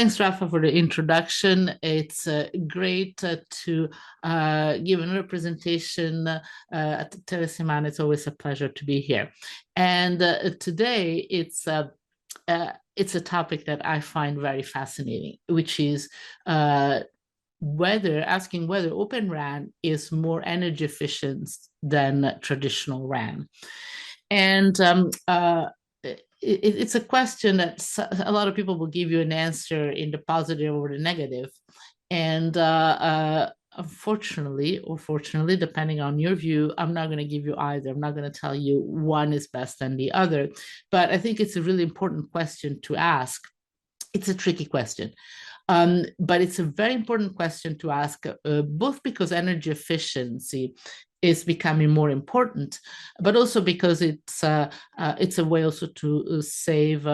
Thanks, Rafa, for the introduction. It's great to give a representation at Telesemana. It's always a pleasure to be here. And today it's a topic that I find very fascinating, which is asking whether Open RAN is more energy efficient than traditional RAN. And it's a question that a lot of people will give you an answer in the positive or the negative. And unfortunately, or fortunately, depending on your view, I'm not going to give you either. I'm not going to tell you one is best than the other. But I think it's a really important question to ask. It's a tricky question. But it's a very important question to ask, both because energy efficiency is becoming more important, but also because it's a way also to save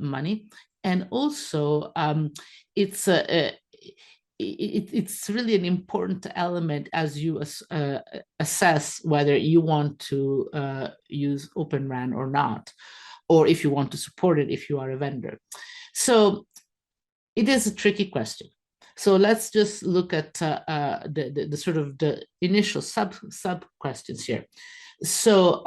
money, and also it's really an important element as you assess whether you want to use Open RAN or not, or if you want to support it if you are a vendor. So it is a tricky question. So let's just look at the sort of the initial sub questions here. So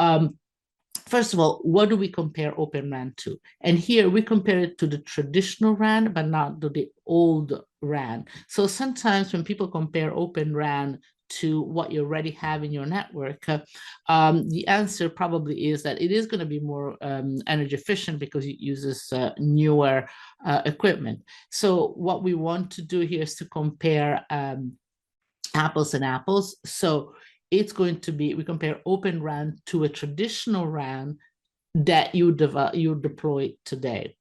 first of all, what do we compare Open RAN to? And here we compare it to the traditional RAN, but not to the old RAN. So sometimes when people compare Open RAN to what you already have in your network, the answer probably is that it is going to be more energy efficient because it uses newer equipment. So what we want to do here is to compare apples and apples. So it's going to be, we compare Open RAN to a traditional RAN that you deploy today.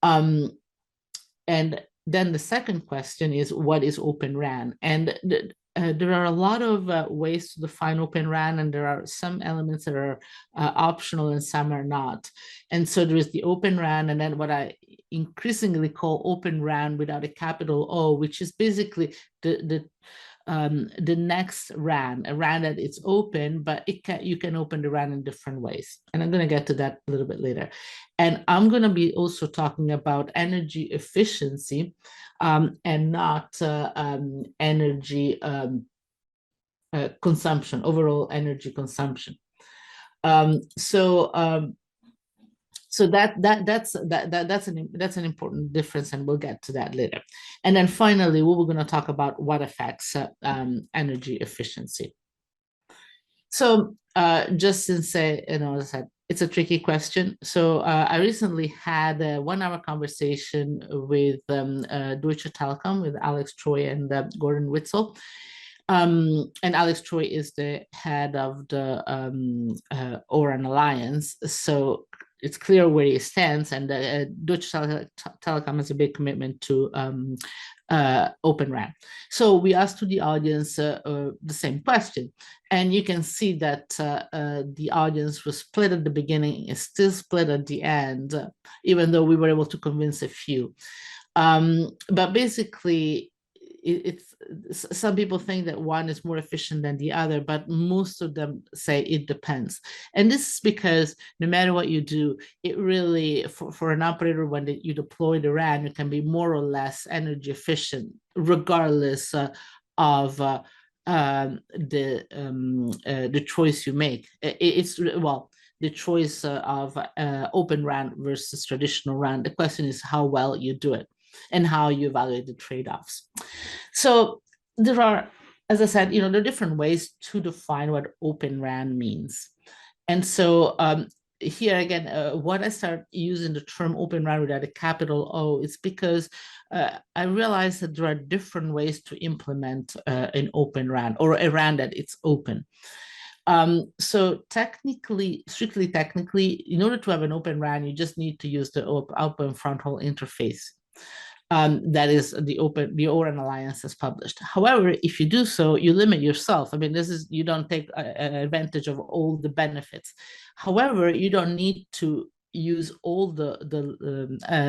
And then the second question is, what is Open RAN? And there are a lot of ways to define Open RAN, and there are some elements that are optional and some are not. And so there is the Open RAN, and then what I increasingly call Open RAN without a capital O, which is basically the next RAN, a RAN that it's open, but you can open the RAN in different ways. And I'm going to get to that a little bit later. And I'm going to be also talking about energy efficiency and not energy consumption, overall energy consumption. So that's an important difference, and we'll get to that later. And then finally, we're going to talk about what affects energy efficiency. So just since as I said, it's a tricky question. So I recently had a 1-hour conversation with Deutsche Telekom, with Alex Troy and Gordon Witzel. And Alex Troy is the head of the ORAN Alliance. So it's clear where he stands, and Deutsche Telekom has a big commitment to Open RAN. So we asked to the audience the same question, and you can see that the audience was split at the beginning, is still split at the end, even though we were able to convince a few. But basically, some people think that one is more efficient than the other, but most of them say it depends. And this is because no matter what you do, it really, for an operator, when you deploy the RAN, it can be more or less energy efficient, regardless of the choice you make. The choice of Open RAN versus traditional RAN. The question is how well you do it and how you evaluate the trade-offs. So there are, as I said, there are different ways to define what Open RAN means. And so here again, what I start using the term Open RAN without a capital O, it's because I realized that there are different ways to implement an Open RAN, or a RAN that it's open. So strictly technically, in order to have an Open RAN, you just need to use the open fronthaul interface. That is the ORAN Alliance has published. However, if you do so, you limit yourself. I mean, you don't take advantage of all the benefits. However, you don't need to use all the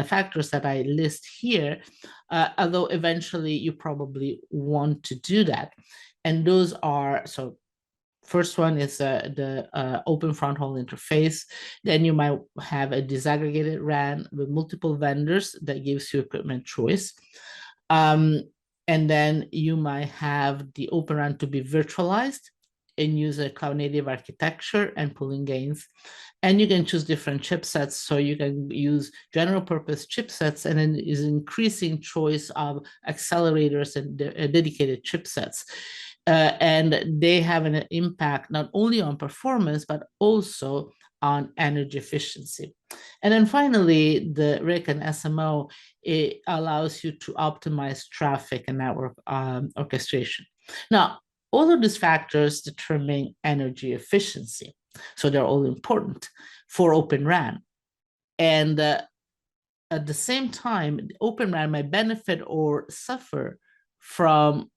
factors that I list here, although eventually you probably want to do that. And those are, so First one is the open front hall interface. Then you might have a disaggregated RAN with multiple vendors that gives you equipment choice. And then you might have the Open RAN to be virtualized and use a cloud native architecture and pooling gains. And you can choose different chipsets. So you can use general purpose chipsets, and then is increasing choice of accelerators and dedicated chipsets. And they have an impact not only on performance, but also on energy efficiency. And then finally, the RIC and SMO, it allows you to optimize traffic and network orchestration. Now, all of these factors determine energy efficiency. So they're all important for Open RAN. And at the same time, Open RAN might benefit or suffer from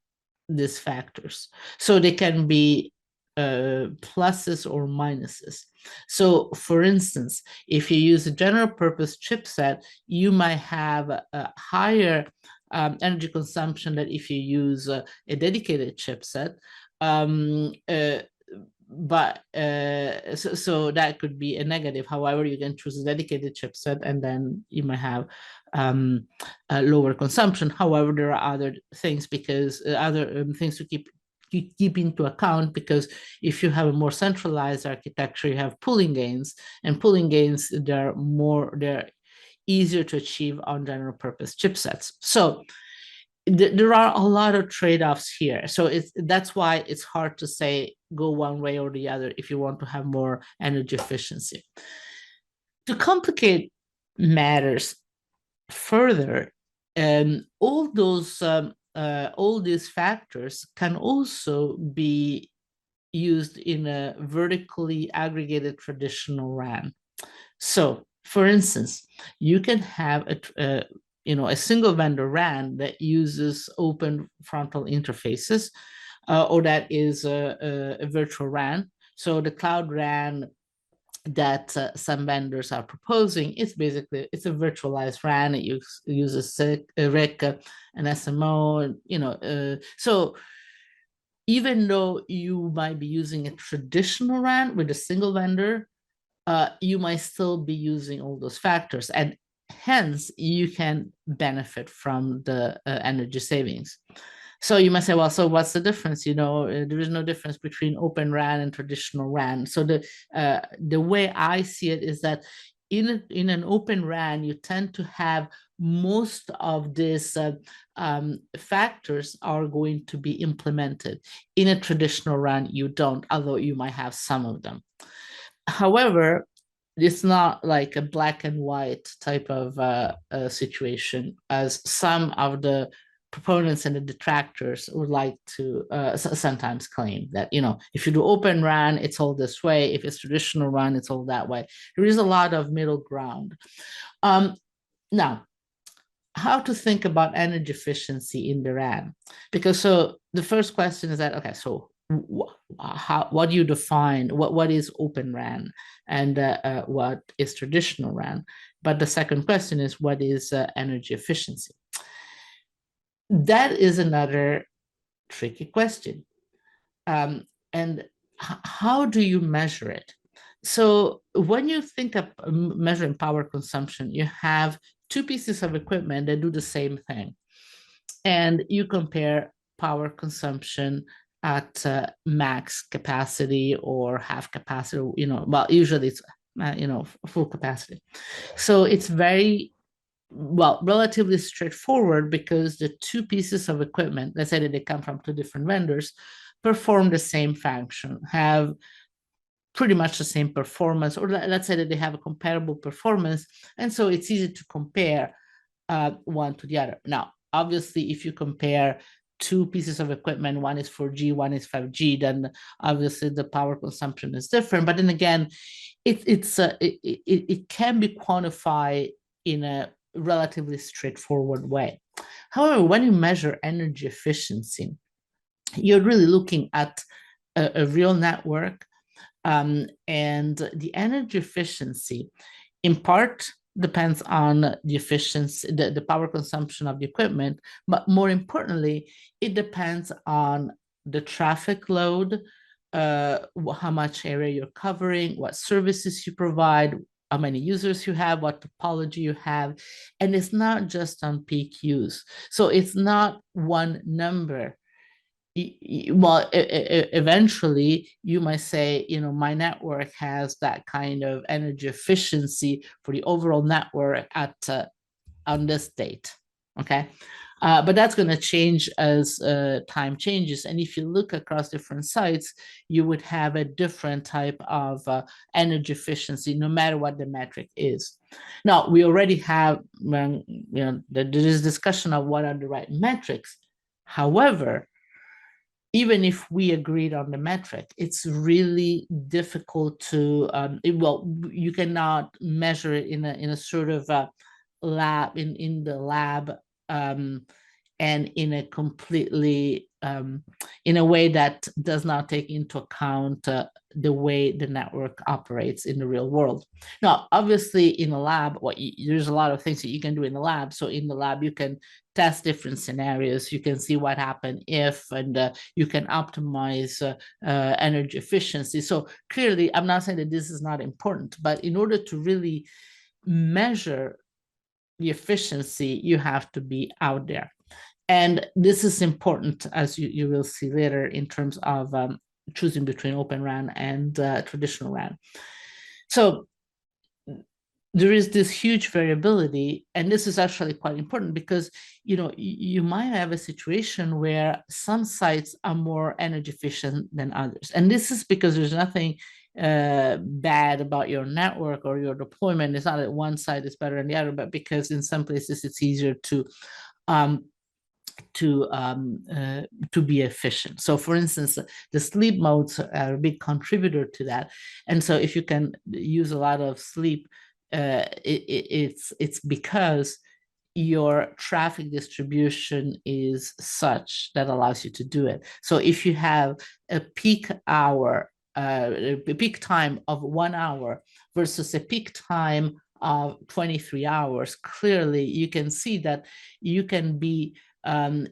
these factors. So they can be pluses or minuses. So for instance, if you use a general purpose chipset, you might have a higher energy consumption than if you use a dedicated chipset. So that could be a negative. However, you can choose a dedicated chipset, and then you might have a lower consumption. However, there are other things because other things to keep into account, because if you have a more centralized architecture, you have pooling gains, and pooling gains, they're easier to achieve on general purpose chipsets. So there are a lot of trade-offs here. So that's why it's hard to say go one way or the other if you want to have more energy efficiency. To complicate matters further, all these factors can also be used in a vertically aggregated traditional RAN. So, for instance, you can have a single vendor RAN that uses open frontal interfaces, or that is a virtual RAN. So the cloud RAN that some vendors are proposing, it's a virtualized RAN. It uses a RIC, an SMO, so even though you might be using a traditional RAN with a single vendor, you might still be using all those factors, and hence you can benefit from the energy savings. So you might say, well, so what's the difference? There is no difference between Open RAN and traditional RAN. So the way I see it is that in an Open RAN, you tend to have most of these factors are going to be implemented. In a traditional RAN, you don't, although you might have some of them. However, it's not like a black and white type of situation, as some of the proponents and the detractors would like to sometimes claim that, if you do Open RAN, it's all this way. If it's traditional RAN, it's all that way. There is a lot of middle ground. Now, how to think about energy efficiency in the RAN? Because so the first question is that, okay, so what do you define? What is Open RAN, and what is traditional RAN? But the second question is, what is energy efficiency? That is another tricky question. And how do you measure it? So when you think of measuring power consumption, you have two pieces of equipment that do the same thing, and you compare power consumption at max capacity or half capacity, well, usually it's, full capacity. So it's relatively straightforward, because the two pieces of equipment, let's say that they come from two different vendors, perform the same function, have pretty much the same performance, or let's say that they have a comparable performance. And so it's easy to compare one to the other. Now, obviously, if you compare two pieces of equipment, one is 4G, one is 5G, then obviously the power consumption is different. But then again, it can be quantified in a relatively straightforward way. However, when you measure energy efficiency, you're really looking at a real network, and the energy efficiency, in part, depends on the efficiency, the power consumption of the equipment, but more importantly, it depends on the traffic load, how much area you're covering, what services you provide, how many users you have, what topology you have. And it's not just on peak use. So it's not one number. Well, eventually you might say, my network has that kind of energy efficiency for the overall network at on this date. Okay. But that's going to change as time changes. And if you look across different sites, you would have a different type of energy efficiency, no matter what the metric is. Now, we already have, there is discussion of what are the right metrics. However, even if we agreed on the metric, it's really difficult to, well, you cannot measure it in a sort of lab, in the lab, and in a completely, in a way that does not take into account the way the network operates in the real world. Now, obviously in a lab, there's a lot of things that you can do in the lab. So in the lab, you can test different scenarios. You can see what happened if, and you can optimize energy efficiency. So clearly, I'm not saying that this is not important, but in order to really measure the efficiency, you have to be out there. And this is important, as you will see later, in terms of choosing between Open RAN and traditional RAN. So there is this huge variability, and this is actually quite important because you might have a situation where some sites are more energy efficient than others, and this is because there's nothing bad about your network or your deployment. It's not that one site is better than the other, but because in some places it's easier to be efficient. So for instance, the sleep modes are a big contributor to that. And so if you can use a lot of sleep, it's because your traffic distribution is such that allows you to do it. So if you have a peak hour, a peak time of 1 hour versus a peak time of 23 hours, clearly you can see that you can be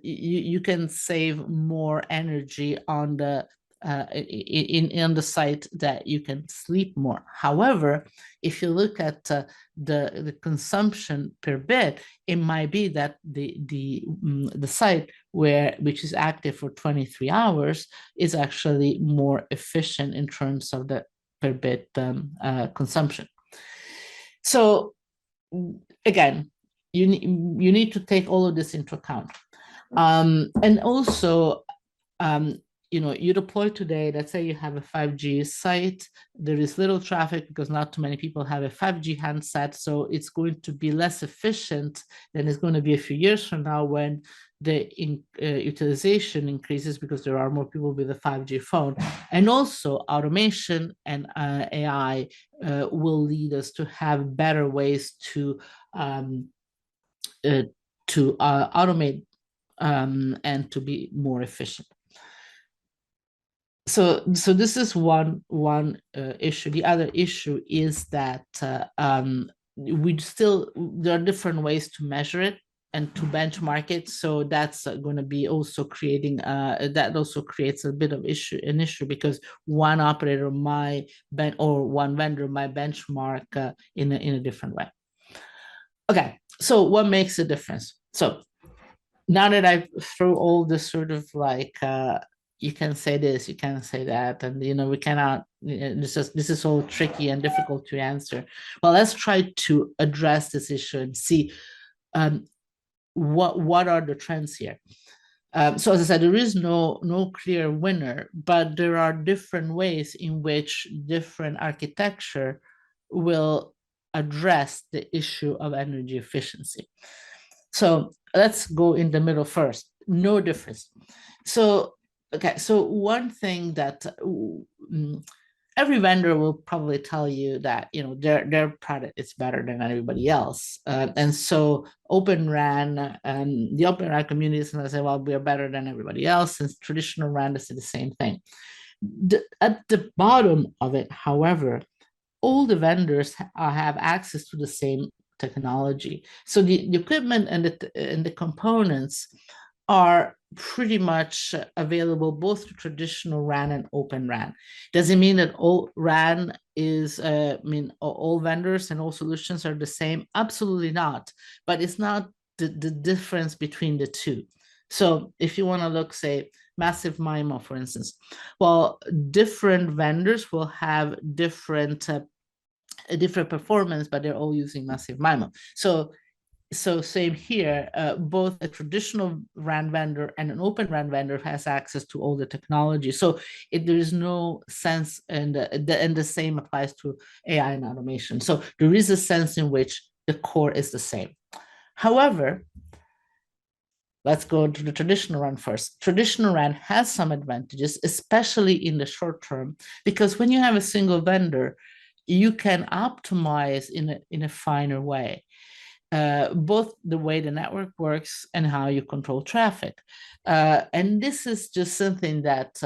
you can save more energy on the in the site that you can sleep more. However, if you look at the consumption per bit, it might be that the site which is active for 23 hours is actually more efficient in terms of the per bit consumption. So again, you need to take all of this into account. And also, you deploy today, let's say you have a 5G site, there is little traffic because not too many people have a 5G handset, so it's going to be less efficient than it's going to be a few years from now when the utilization increases because there are more people with a 5G phone. And also automation and AI will lead us to have better ways to automate and to be more efficient. So this is one issue. The other issue is that there are different ways to measure it and to benchmark it. So that's going to be also creating that also creates a bit of an issue because one operator or one vendor might benchmark in a different way. Okay, so what makes a difference? So now that I've through all this sort of like you can say this, you can say that, and we cannot. This is all tricky and difficult to answer. Well, let's try to address this issue and see what are the trends here. So as I said, there is no clear winner, but there are different ways in which different architecture will address the issue of energy efficiency. So let's go in the middle first. No difference. So okay, so one thing that every vendor will probably tell you that their product is better than everybody else, and so Open RAN and the Open RAN community is going to say, well, we are better than everybody else, and traditional RAN is the same thing. At the bottom of it, however, all the vendors have access to the same technology. So the equipment and the components are pretty much available both to traditional RAN and Open RAN. Does it mean that all RAN is, all vendors and all solutions are the same? Absolutely not. But it's not the difference between the two. So if you want to look, say, massive MIMO, for instance, well, different vendors will have different performance, but they're all using massive MIMO. So same here, both a traditional RAN vendor and an open RAN vendor has access to all the technology. So there is no sense, and the same applies to AI and automation. So there is a sense in which the core is the same. However, let's go to the traditional RAN first. Traditional RAN has some advantages, especially in the short term, because when you have a single vendor, you can optimize in a finer way. Both the way the network works and how you control traffic. And this is just something that,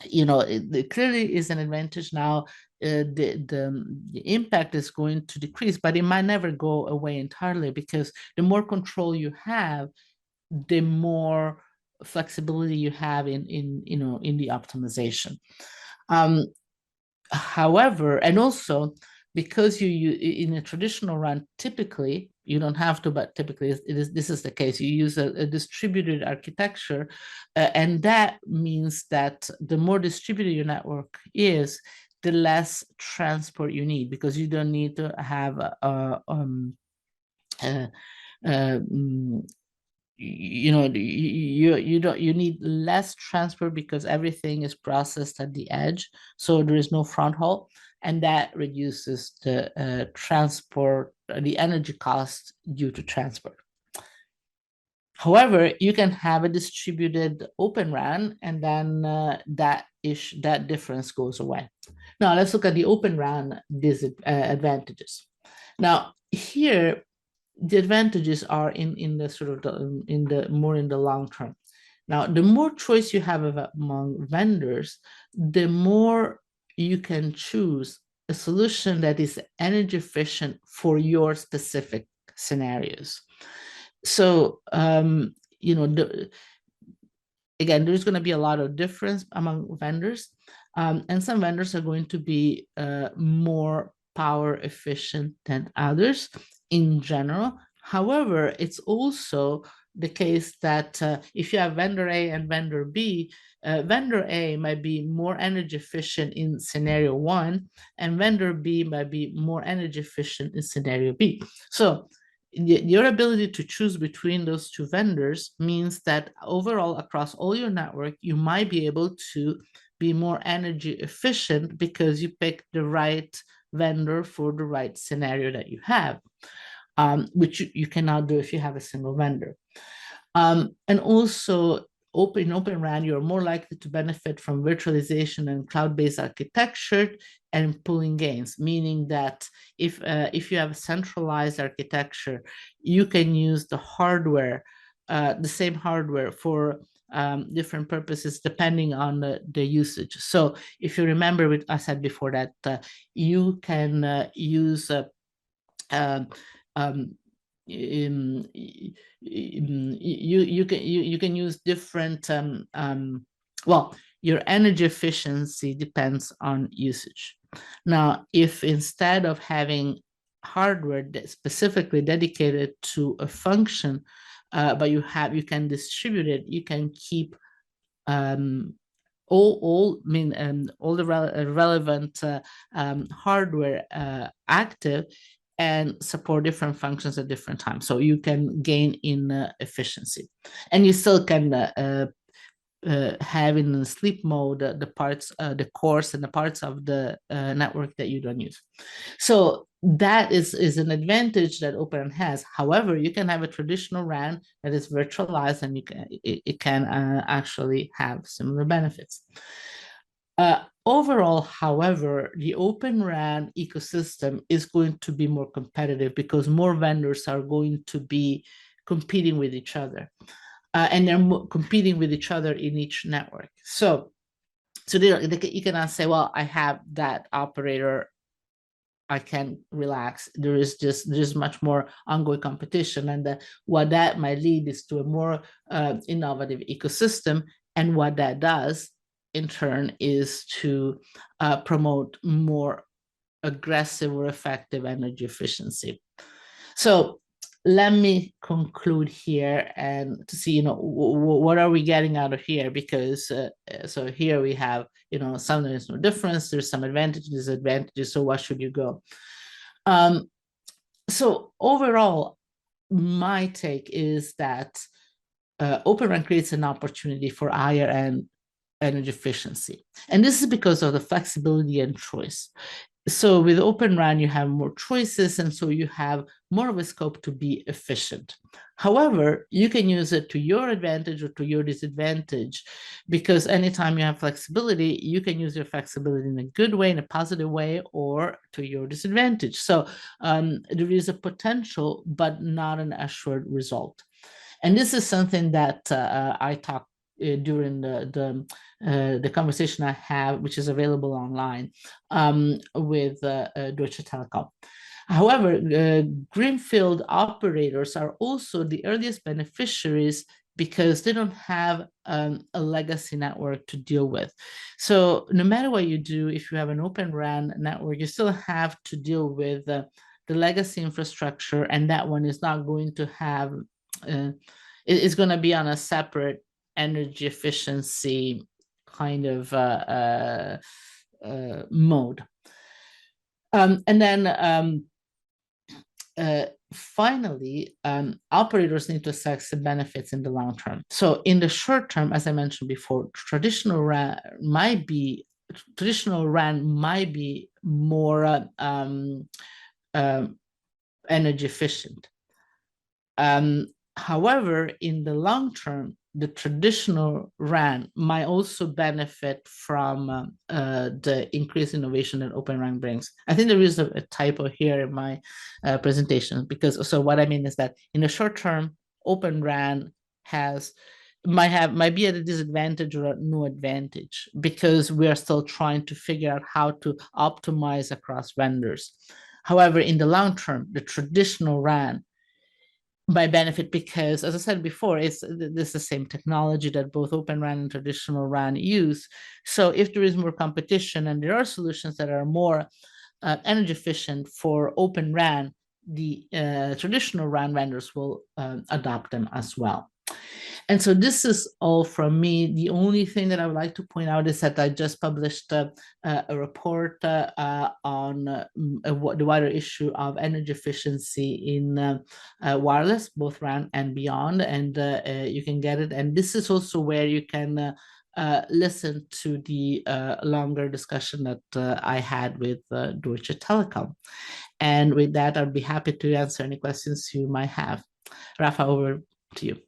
it clearly is an advantage now. The impact is going to decrease, but it might never go away entirely, because the more control you have, the more flexibility you have in the optimization. However, and also because you in a traditional RAN, typically you don't have to, but typically this is the case. You use a distributed architecture, and that means that the more distributed your network is, the less transport you need, because you don't need to have you need less transport because everything is processed at the edge, so there is no front haul, and that reduces the transport, the energy cost due to transport. However, you can have a distributed open RAN, and then that difference goes away. Now let's look at the open RAN advantages. Now here, the advantages are in the sort of in the long term. Now, the more choice you have among vendors, the more you can choose a solution that is energy efficient for your specific scenarios. So, again, there's going to be a lot of difference among vendors, and some vendors are going to be more power efficient than others in general. However, it's also the case that if you have vendor A and vendor B, vendor A might be more energy efficient in scenario one, and vendor B might be more energy efficient in scenario B. So your ability to choose between those two vendors means that overall, across all your network, you might be able to be more energy efficient because you pick the right vendor for the right scenario that you have, which you cannot do if you have a single vendor. And also, Open RAN, you're more likely to benefit from virtualization and cloud-based architecture and pooling gains, meaning that if you have a centralized architecture, you can use the hardware, the same hardware for different purposes depending on the usage. So if you remember what I said before, that you can use you can use different well, your energy efficiency depends on usage. Now, if instead of having hardware that's specifically dedicated to a function, but you can distribute it, you can keep all the relevant hardware active and support different functions at different times. So you can gain in efficiency, and you still can have in sleep mode the parts, the cores and the parts of the network that you don't use. So that is an advantage that Open has. However, you can have a traditional RAN that is virtualized, and it can actually have similar benefits. Overall, however, the Open RAN ecosystem is going to be more competitive because more vendors are going to be competing with each other, and they're competing with each other in each network. So you cannot say, well, I have that operator, I can relax. There's much more ongoing competition, and what that might lead is to a more innovative ecosystem. And what that does in turn is to promote more aggressive or effective energy efficiency. So let me conclude here and to see, what are we getting out of here? Because so here we have, some there's no difference, there's some advantages, disadvantages. So what should you go? So overall, my take is that Open RAN creates an opportunity for higher end energy efficiency. And this is because of the flexibility and choice. So with Open RAN, you have more choices, and so you have more of a scope to be efficient. However, you can use it to your advantage or to your disadvantage, because anytime you have flexibility, you can use your flexibility in a good way, in a positive way, or to your disadvantage. So there is a potential, but not an assured result. And this is something that I talked during the conversation I have, which is available online with Deutsche Telekom. However, greenfield operators are also the earliest beneficiaries because they don't have a legacy network to deal with. So no matter what you do, if you have an Open RAN network, you still have to deal with the legacy infrastructure, and that one is not going to have, it's going to be on a separate energy efficiency kind of mode. And then finally, operators need to assess the benefits in the long term. So in the short term, as I mentioned before, traditional RAN might be more energy efficient. However, in the long term, the traditional RAN might also benefit from the increased innovation that Open RAN brings. I think there is a typo here in my presentation, because so what I mean is that in the short term, Open RAN might be at a disadvantage or no advantage, because we are still trying to figure out how to optimize across vendors. However, in the long term, the traditional RAN by benefit, because as I said before, this is the same technology that both Open RAN and traditional RAN use. So if there is more competition and there are solutions that are more energy efficient for Open RAN, the traditional RAN vendors will adopt them as well. And so this is all from me. The only thing that I would like to point out is that I just published a report on the wider issue of energy efficiency in wireless, both RAN and beyond, and you can get it. And this is also where you can listen to the longer discussion that I had with Deutsche Telekom. And with that, I'd be happy to answer any questions you might have. Rafa, over to you.